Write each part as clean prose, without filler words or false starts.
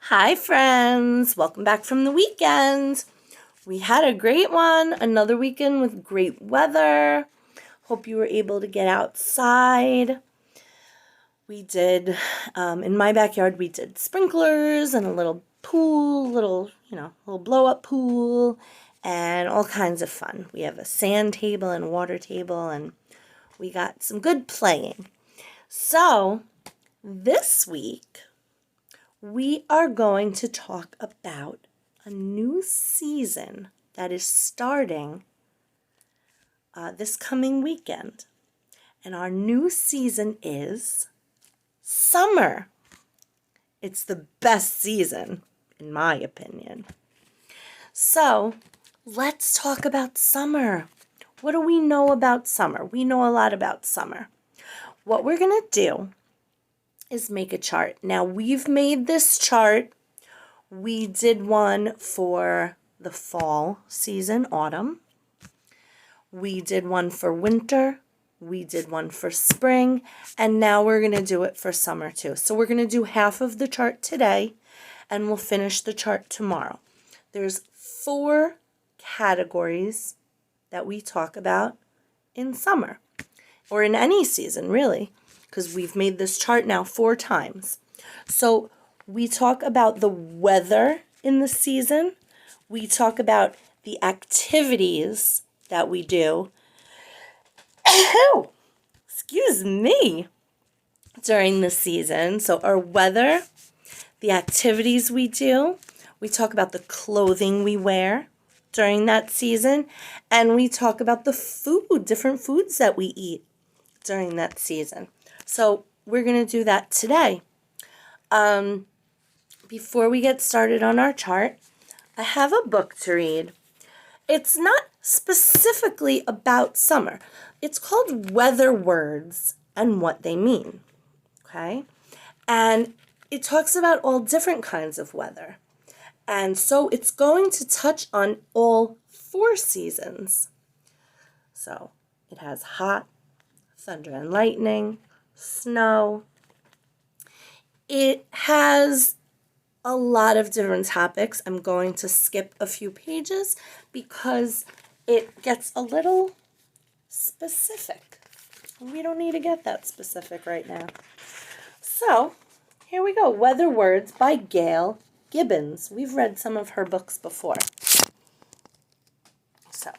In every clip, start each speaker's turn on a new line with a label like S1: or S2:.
S1: Hi, friends. Welcome back from the weekend. We had a great one, another weekend with great weather. Hope you were able to get outside. We did, in my backyard, we did sprinklers and a little pool, little blow up pool, and all kinds of fun. We have a sand table and water table, and we got some good playing. So, this week, we are going to talk about a new season that is starting this coming weekend. And our new season is summer. It's the best season, in my opinion. So, let's talk about summer. What do we know about summer? We know a lot about summer. What we're going to do is make a chart. Now, we've made this chart. We did one for the fall season, autumn. We did one for winter. We did one for spring. And now we're going to do it for summer too. So we're going to do half of the chart today, and we'll finish the chart tomorrow. There's 4 categories that we talk about in summer, or in any season, really, because we've made this chart now 4 times. So we talk about the weather in the season. We talk about the activities that we do. Excuse me. During the season. So our weather, the activities we do. We talk about the clothing we wear during that season. And we talk about the food, different foods that we eat during that season. So we're going to do that today. Before we get started on our chart, I have a book to read. It's not specifically about summer. It's called Weather Words and What They Mean. Okay? And it talks about all different kinds of weather. And so it's going to touch on all 4 seasons. So it has hot, thunder and lightning, snow. It has a lot of different topics. I'm going to skip a few pages because it gets a little specific. We don't need to get that specific right now. So, here we go. Weather Words by Gail Gibbons. We've read some of her books before. So,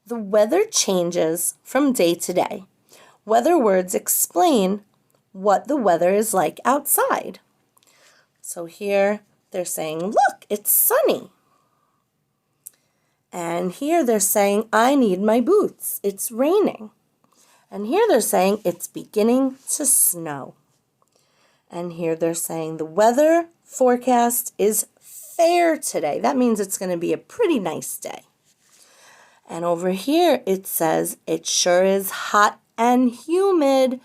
S1: the weather changes from day to day. Weather words explain what the weather is like outside. So here they're saying, look, it's sunny. And here they're saying, I need my boots. It's raining. And here they're saying, it's beginning to snow. And here they're saying, the weather forecast is fair today. That means it's going to be a pretty nice day. And over here it says, it sure is hot and humid.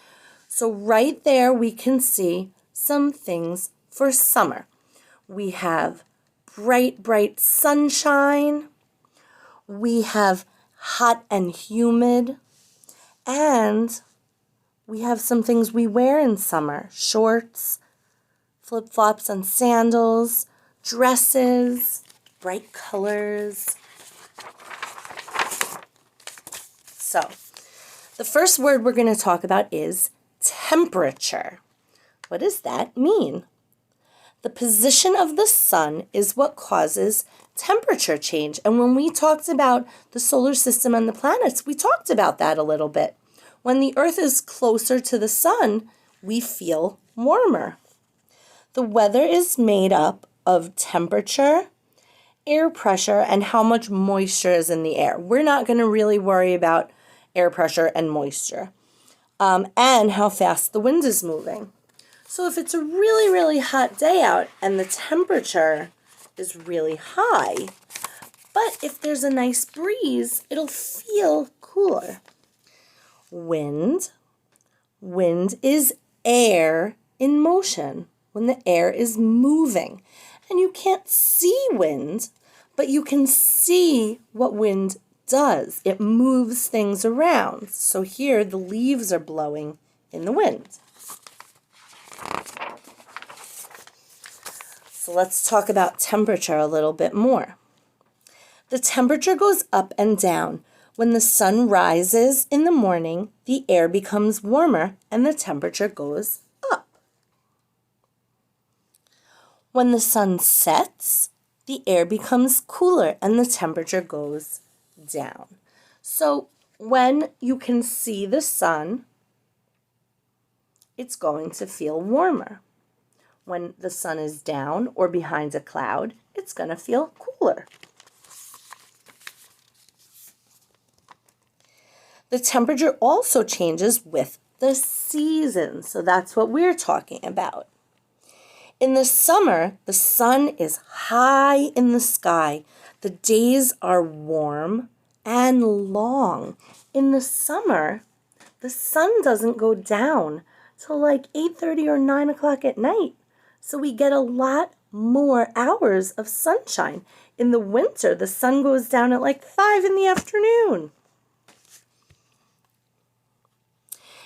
S1: So right there we can see some things for summer. We have bright, bright sunshine. We have hot and humid. And we have some things we wear in summer. Shorts, flip-flops and sandals, dresses, bright colors. So, the first word we're going to talk about is temperature. What does that mean? The position of the sun is what causes temperature change. And when we talked about the solar system and the planets, we talked about that a little bit. When the Earth is closer to the sun, we feel warmer. The weather is made up of temperature, air pressure, and how much moisture is in the air. We're not going to really worry about air pressure and moisture, and how fast the wind is moving. So if it's a really, really hot day out and the temperature is really high, but if there's a nice breeze, it'll feel cooler. Wind is air in motion, when the air is moving. And you can't see wind, but you can see what wind does. It moves things around. So here the leaves are blowing in the wind. So let's talk about temperature a little bit more. The temperature goes up and down. When the sun rises in the morning, the air becomes warmer and the temperature goes up. When the sun sets, the air becomes cooler and the temperature goes down. So when you can see the sun, it's going to feel warmer. When the sun is down or behind a cloud, it's going to feel cooler. The temperature also changes with the seasons, so that's what we're talking about. In the summer, the sun is high in the sky. The days are warm and long. In the summer, the sun doesn't go down till like 8:30 or 9 o'clock at night. So we get a lot more hours of sunshine. In the winter, the sun goes down at like 5 in the afternoon.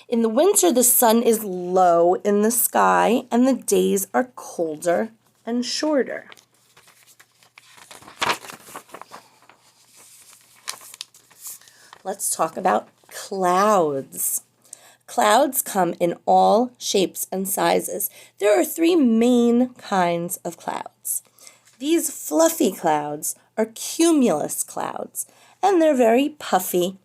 S1: In the winter, the sun is low in the sky and the days are colder and shorter. Let's talk about clouds. Clouds come in all shapes and sizes. There are 3 main kinds of clouds. These fluffy clouds are cumulus clouds, and they're very puffy,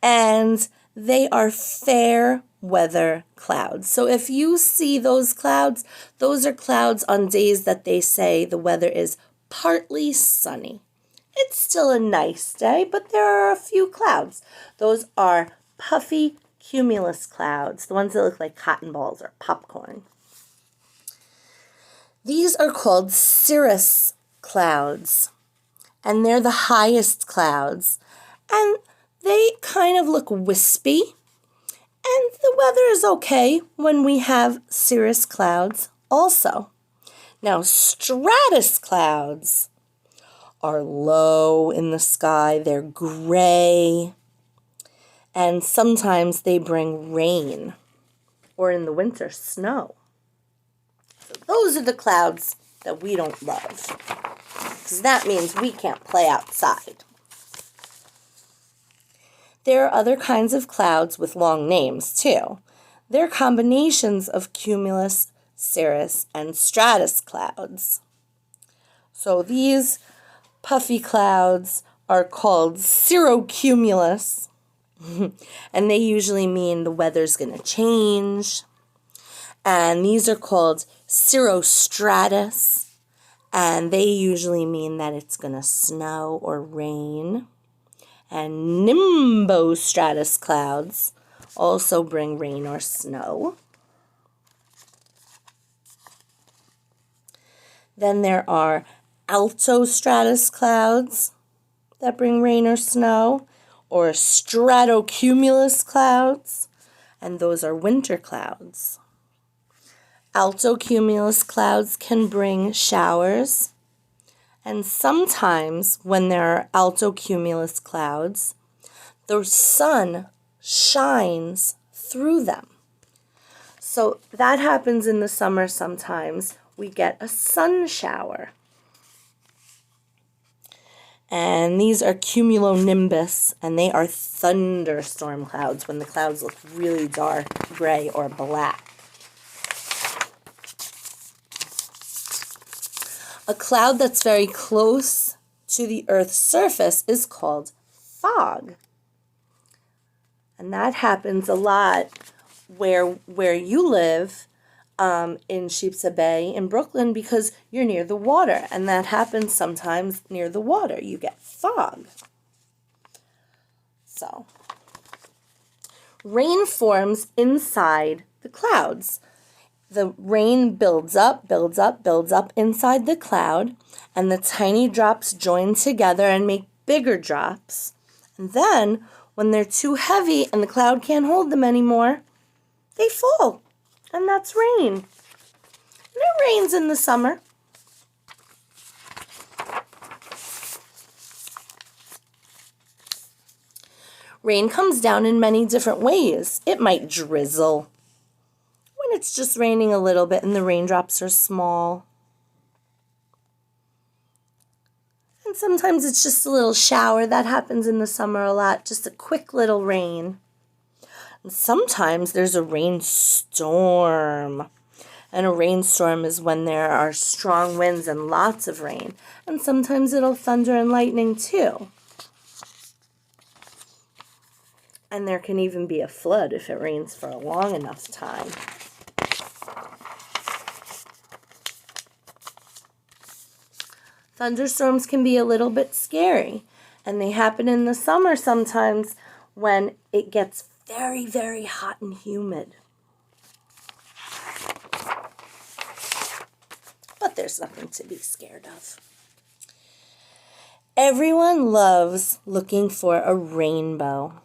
S1: and they are fair weather clouds. So if you see those clouds, those are clouds on days that they say the weather is partly sunny. It's still a nice day, but there are a few clouds. Those are puffy cumulus clouds, the ones that look like cotton balls or popcorn. These are called cirrus clouds, and they're the highest clouds, and they kind of look wispy, and the weather is okay when we have cirrus clouds also. Now, stratus clouds are low in the sky. They're gray, and sometimes they bring rain, or in the winter, snow. So those are the clouds that we don't love, because that means we can't play outside. There are other kinds of clouds with long names, too. They're combinations of cumulus, cirrus, and stratus clouds. So these puffy clouds are called cirrocumulus, and they usually mean the weather's going to change. And these are called cirrostratus, and they usually mean that it's going to snow or rain. And nimbostratus clouds also bring rain or snow. Then there are altostratus clouds that bring rain or snow, or stratocumulus clouds, and those are winter clouds. Altocumulus clouds can bring showers, and sometimes when there are altocumulus clouds, the sun shines through them. So that happens in the summer sometimes. We get a sun shower. And these are cumulonimbus, and they are thunderstorm clouds when the clouds look really dark, gray, or black. A cloud that's very close to the Earth's surface is called fog. And that happens a lot where you live in Sheepshead Bay in Brooklyn, because you're near the water, and that happens sometimes near the water. You get fog. So, rain forms inside the clouds. The rain builds up inside the cloud, and the tiny drops join together and make bigger drops. And then, when they're too heavy and the cloud can't hold them anymore, they fall. And that's rain. And it rains in the summer. Rain comes down in many different ways. It might drizzle. it's just raining a little bit and the raindrops are small. And sometimes it's just a little shower. That happens in the summer a lot, just a quick little rain. And sometimes there's a rainstorm. And a rainstorm is when there are strong winds and lots of rain. And sometimes it'll thunder and lightning too. And there can even be a flood if it rains for a long enough time. Thunderstorms can be a little bit scary, and they happen in the summer sometimes when it gets very, very hot and humid. But there's nothing to be scared of. Everyone loves looking for a rainbow.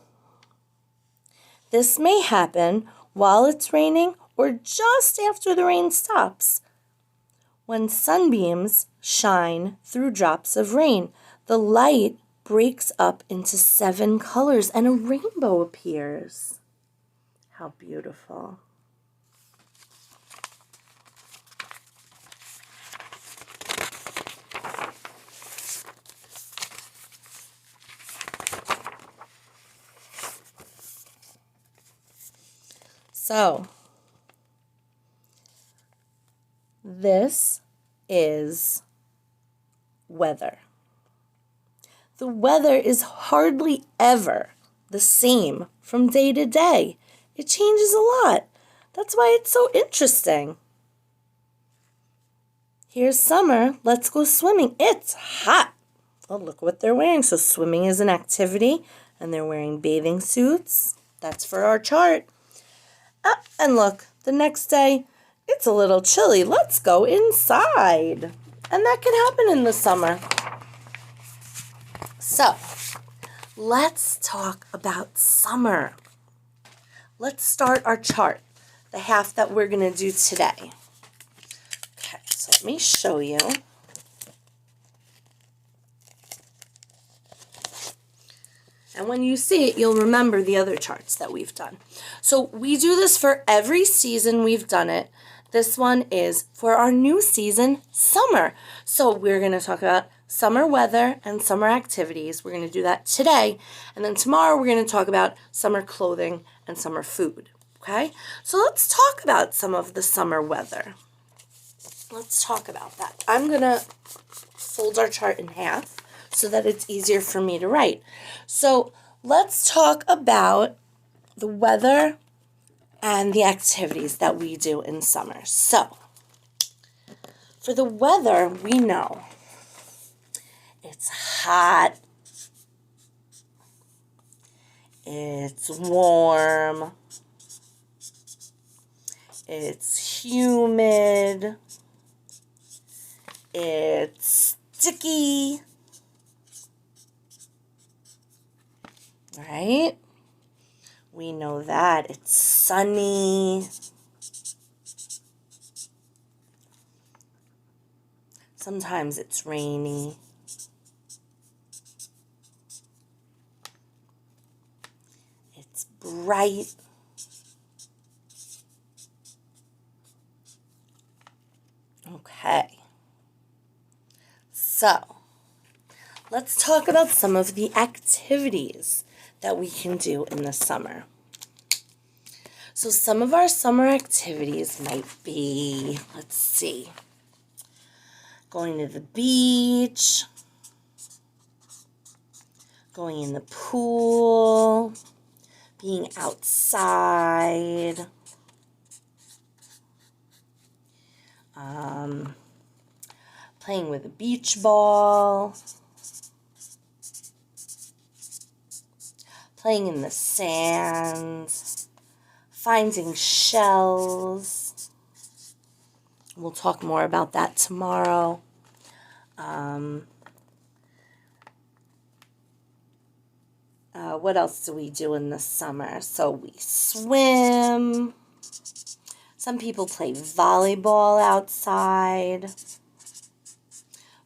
S1: This may happen while it's raining or just after the rain stops. When sunbeams shine through drops of rain, the light breaks up into 7 colors and a rainbow appears. How beautiful. So, this is weather. The weather is hardly ever the same from day to day. It changes a lot. That's why it's so interesting. Here's summer. Let's go swimming. It's hot. Oh, look what they're wearing. So swimming is an activity, and they're wearing bathing suits. That's for our chart. And look, the next day, it's a little chilly. Let's go inside. And that can happen in the summer. So, let's talk about summer. Let's start our chart, the half that we're going to do today. Okay, so let me show you. And when you see it, you'll remember the other charts that we've done. So we do this for every season we've done it. This one is for our new season, summer. So we're going to talk about summer weather and summer activities. We're going to do that today. And then tomorrow we're going to talk about summer clothing and summer food. Okay? So let's talk about some of the summer weather. Let's talk about that. I'm going to fold our chart in half so that it's easier for me to write. So let's talk about the weather and the activities that we do in summer. So for the weather, we know it's hot, it's warm, it's humid, it's sticky, right? We know that. It's sunny. Sometimes it's rainy. It's bright. Okay. So, let's talk about some of the activities that we can do in the summer. So some of our summer activities might be, let's see, going to the beach, going in the pool, being outside, playing with a beach ball, playing in the sand, finding shells. We'll talk more about that tomorrow. What else do we do in the summer? So we swim. Some people play volleyball outside.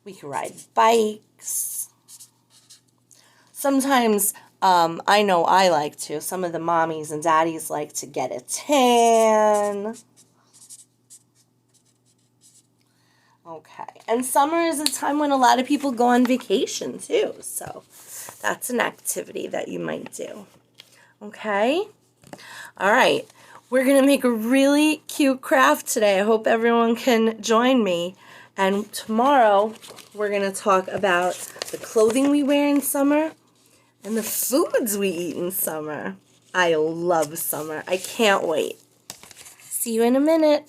S1: We can ride bikes. Sometimes, I know I like to. Some of the mommies and daddies like to get a tan. Okay. And summer is a time when a lot of people go on vacation too. So that's an activity that you might do. Okay? All right. We're going to make a really cute craft today. I hope everyone can join me. And tomorrow, we're going to talk about the clothing we wear in summer and the foods we eat in summer. I love summer. I can't wait. See you in a minute.